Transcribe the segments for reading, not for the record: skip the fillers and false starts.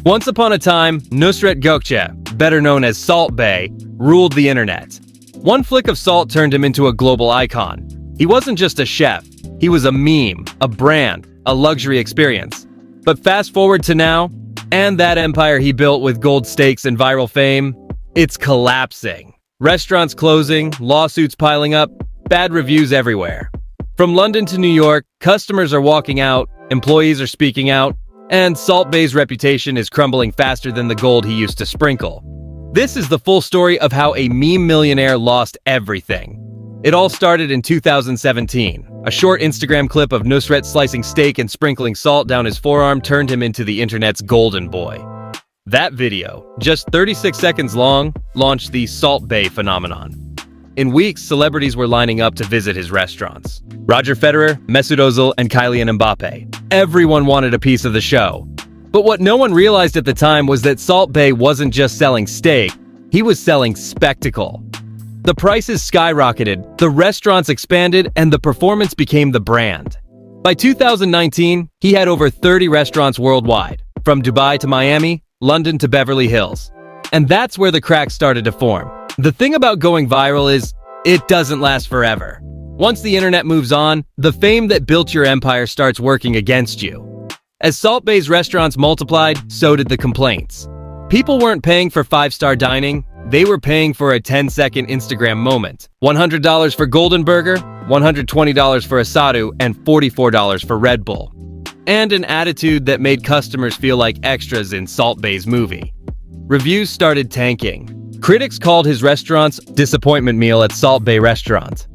Once upon a time, Nusret Gökçe, better known as Salt Bae, ruled the internet. One flick of salt turned him into a global icon. He wasn't just a chef, he was a meme, a brand, a luxury experience. But fast forward to now, and that empire he built with gold stakes and viral fame, it's collapsing. Restaurants closing, lawsuits piling up, bad reviews everywhere. From London to New York, customers are walking out, employees are speaking out, and Salt Bae's reputation is crumbling faster than the gold he used to sprinkle. This is the full story of how a meme millionaire lost everything. It all started in 2017. A short Instagram clip of Nusret slicing steak and sprinkling salt down his forearm turned him into the internet's golden boy. That video, just 36 seconds long, launched the Salt Bae phenomenon. In weeks, celebrities were lining up to visit his restaurants. Roger Federer, Mesut Ozil, and Kylian Mbappe. Everyone wanted a piece of the show. But what no one realized at the time was that Salt Bae wasn't just selling steak, he was selling spectacle. The prices skyrocketed, the restaurants expanded, and the performance became the brand. By 2019, he had over 30 restaurants worldwide, from Dubai to Miami, London to Beverly Hills. And that's where the cracks started to form. The thing about going viral is, it doesn't last forever. Once the internet moves on, the fame that built your empire starts working against you. As Salt Bae's restaurants multiplied, so did the complaints. People weren't paying for five-star dining, they were paying for a 10-second Instagram moment. $100 for Golden Burger, $120 for Asadu, and $44 for Red Bull. And an attitude that made customers feel like extras in Salt Bae's movie. Reviews started tanking. Critics called his restaurant's disappointment meal at Salt Bae Restaurant.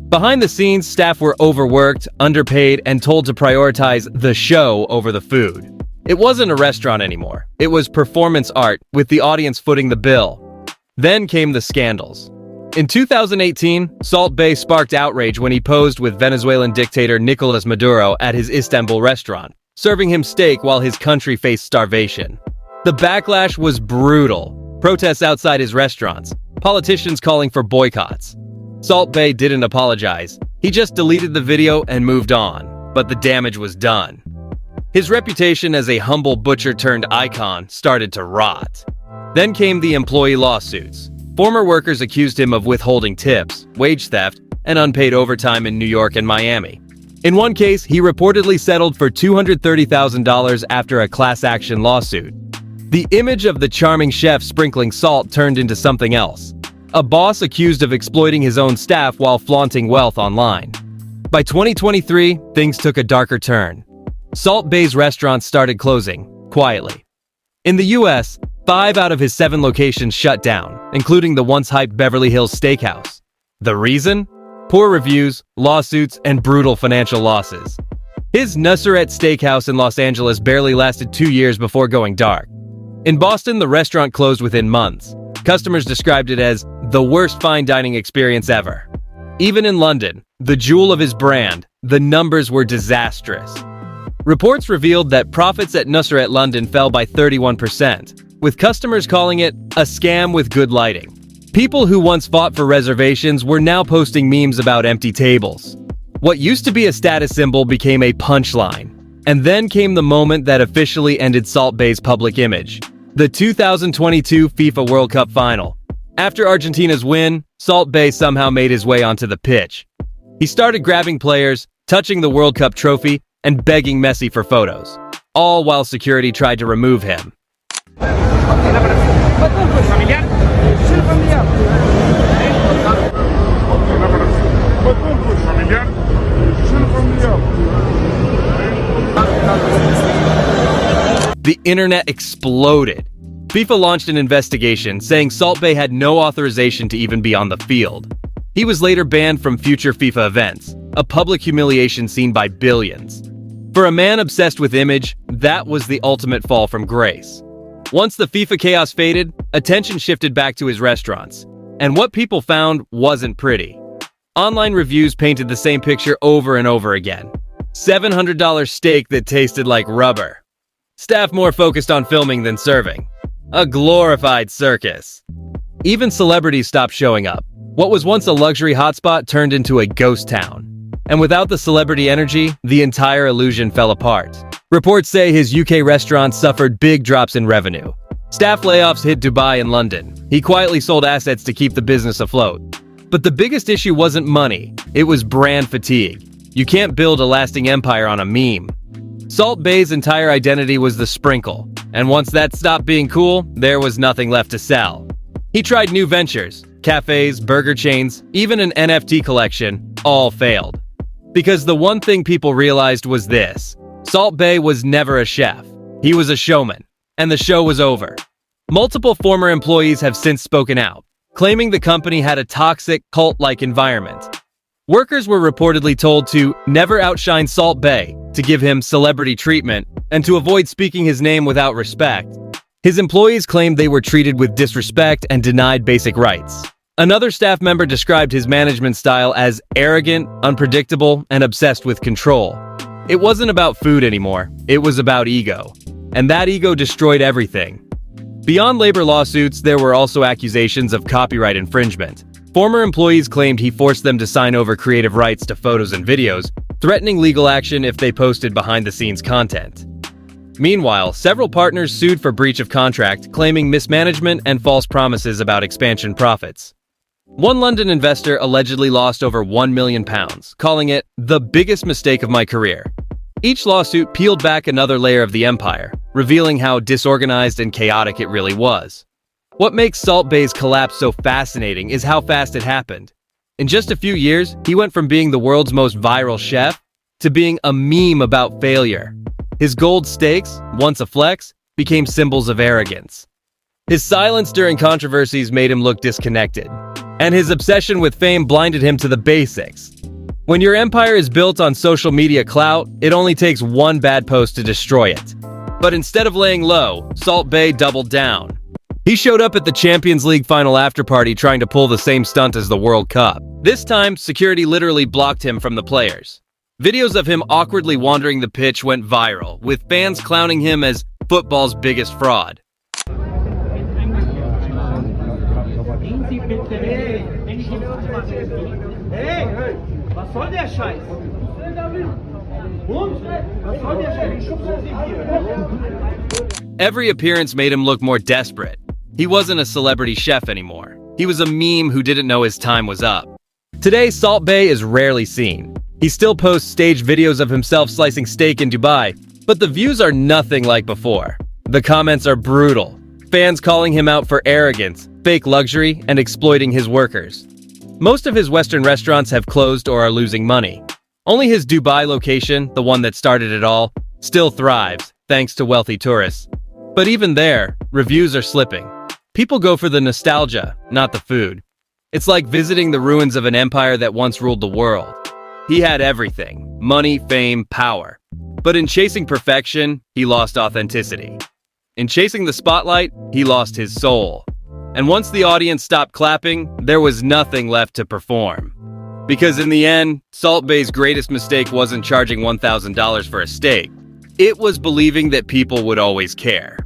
Behind the scenes, staff were overworked, underpaid, and told to prioritize the show over the food. It wasn't a restaurant anymore. It was performance art, with the audience footing the bill. Then came the scandals. In 2018, Salt Bae sparked outrage when he posed with Venezuelan dictator Nicolas Maduro at his Istanbul restaurant, serving him steak while his country faced starvation. The backlash was brutal. Protests outside his restaurants, politicians calling for boycotts. Salt Bae didn't apologize. He just deleted the video and moved on, but the damage was done. His reputation as a humble butcher-turned-icon started to rot. Then came the employee lawsuits. Former workers accused him of withholding tips, wage theft, and unpaid overtime in New York and Miami. In one case, he reportedly settled for $230,000 after a class action lawsuit. The image of the charming chef sprinkling salt turned into something else. A boss accused of exploiting his own staff while flaunting wealth online. By 2023, things took a darker turn. Salt Bae's restaurants started closing, quietly. In the US, 5 out of his 7 locations shut down, including the once-hyped Beverly Hills Steakhouse. The reason? Poor reviews, lawsuits, and brutal financial losses. His Nusret Steakhouse in Los Angeles barely lasted 2 years before going dark. In Boston, the restaurant closed within months. Customers described it as the worst fine dining experience ever. Even in London, the jewel of his brand, the numbers were disastrous. Reports revealed that profits at Nusret London fell by 31%, with customers calling it a scam with good lighting. People who once fought for reservations were now posting memes about empty tables. What used to be a status symbol became a punchline. And then came the moment that officially ended Salt Bae's public image. The 2022 FIFA World Cup final. After Argentina's win, Salt Bae somehow made his way onto the pitch. He started grabbing players, touching the World Cup trophy, and begging Messi for photos. All while security tried to remove him. The internet exploded. FIFA launched an investigation saying Salt Bae had no authorization to even be on the field. He was later banned from future FIFA events, a public humiliation seen by billions. For a man obsessed with image, that was the ultimate fall from grace. Once the FIFA chaos faded, attention shifted back to his restaurants. And what people found wasn't pretty. Online reviews painted the same picture over and over again. $700 steak that tasted like rubber. Staff more focused on filming than serving. A glorified circus. Even celebrities stopped showing up. What was once a luxury hotspot turned into a ghost town. And without the celebrity energy, the entire illusion fell apart. Reports say his UK restaurants suffered big drops in revenue. Staff layoffs hit Dubai and London. He quietly sold assets to keep the business afloat. But the biggest issue wasn't money, it was brand fatigue. You can't build a lasting empire on a meme. Salt Bae's entire identity was the sprinkle, and once that stopped being cool, there was nothing left to sell. He tried new ventures, cafes, burger chains, even an NFT collection, all failed. Because the one thing people realized was this: Salt Bae was never a chef. He was a showman, and the show was over. Multiple former employees have since spoken out, claiming the company had a toxic, cult-like environment. Workers were reportedly told to never outshine Salt Bae, to give him celebrity treatment, and to avoid speaking his name without respect. His employees claimed they were treated with disrespect and denied basic rights. Another staff member described his management style as arrogant, unpredictable, and obsessed with control. It wasn't about food anymore, it was about ego. And that ego destroyed everything. Beyond labor lawsuits, there were also accusations of copyright infringement. Former employees claimed he forced them to sign over creative rights to photos and videos, threatening legal action if they posted behind-the-scenes content. Meanwhile, several partners sued for breach of contract, claiming mismanagement and false promises about expansion profits. One London investor allegedly lost over £1 million, calling it the biggest mistake of my career. Each lawsuit peeled back another layer of the empire, revealing how disorganized and chaotic it really was. What makes Salt Bae's collapse so fascinating is how fast it happened. In just a few years, he went from being the world's most viral chef to being a meme about failure. His gold stakes, once a flex, became symbols of arrogance. His silence during controversies made him look disconnected, and his obsession with fame blinded him to the basics. When your empire is built on social media clout, it only takes one bad post to destroy it. But instead of laying low, Salt Bae doubled down. He showed up at the Champions League final after-party trying to pull the same stunt as the World Cup. This time, security literally blocked him from the players. Videos of him awkwardly wandering the pitch went viral, with fans clowning him as football's biggest fraud. Every appearance made him look more desperate. He wasn't a celebrity chef anymore. He was a meme who didn't know his time was up. Today, Salt Bae is rarely seen. He still posts staged videos of himself slicing steak in Dubai, but the views are nothing like before. The comments are brutal. Fans calling him out for arrogance, fake luxury, and exploiting his workers. Most of his Western restaurants have closed or are losing money. Only his Dubai location, the one that started it all, still thrives, thanks to wealthy tourists. But even there, reviews are slipping. People go for the nostalgia, not the food. It's like visiting the ruins of an empire that once ruled the world. He had everything: money, fame, power. But in chasing perfection, he lost authenticity. In chasing the spotlight, he lost his soul. And once the audience stopped clapping, there was nothing left to perform. Because in the end, Salt Bae's greatest mistake wasn't charging $1,000 for a steak. It was believing that people would always care.